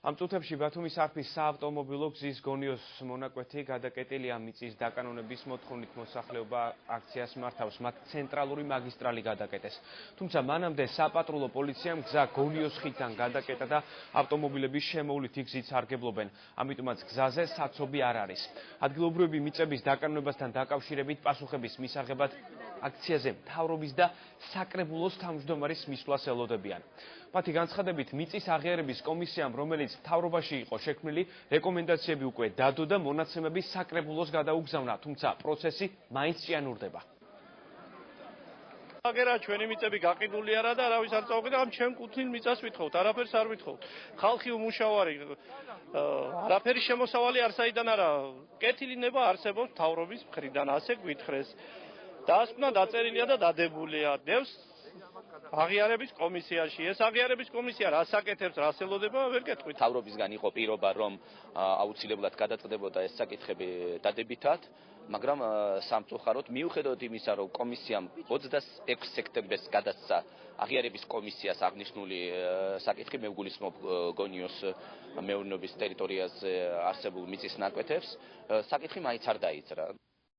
Am წუთებში ბათუმის არხის საავტომობილო გზის გონიოს მონაკვეთი გადაკეტილია მიწის დაკანონების მოთხოვნით მოსახლეობა აქციას მართავს, მათ ცენტრალური მაგისტრალი გადაკეტეს. Თუმცა მანამდე საპატრულო პოლიციამ გზა გონიოს ხიდთან გადაკეტა და ავტომობილების შემოვლით გზით სარგებლობენ. ამიტომაც გზაზე საცობი არ არის. ადგილობრივები მიწების დაკანონებასთან დაკავშირებით პასუხების მისაღებად აქციაზე მთავრობის და საკრებულოს თავმჯდომარის მისვლას ელოდებიან. მათი განცხადებით მიწის აღიარების კომისიამ, რომელიც მთავრობაში იყო შექმნილი, რეკომენდაციები უკვე დადო და მონაცემები საკრებულოს გადაუგზავნა, თუმცა პროცესი მაინც ჭიანურდება. აგერა ჩვენი მიწები გაყიდული არა და არავის არ წავყიდა, ამ ჩემ კუთვნილ მიწას ვითხოვთ, არაფერს არ ვითხოვთ. ხალხი უმუშავარი, არაფერი შემოსავალი არ საიდან არა, კეთილინება არსებობს მთავრობის მხრიდან, ასე გვითხრეს. დასკვნა დაწერილია და დადებულია. დევს აღიარების კომისიაში. ეს აღიარების კომისია რას აკეთებს, რას ელოდება, ვერ გეტყვით. მთავრობისგან იყო პირობა, რომ აუცილებლად გადაწყვეტებოდა ეს საკითხები დადებითად, მაგრამ სამწუხაროდ მიუხედავად იმისა, რომ კომისიამ 26 სექტემბერს გადასცა აღიარების კომისიას აღნიშნული საკითხი, მე ვგულისხმობ გონიოს მეურნეობის ტერიტორიაზე არსებულ მიწის ნაკვეთებს, საკითხი მაინც არ დაიძრა.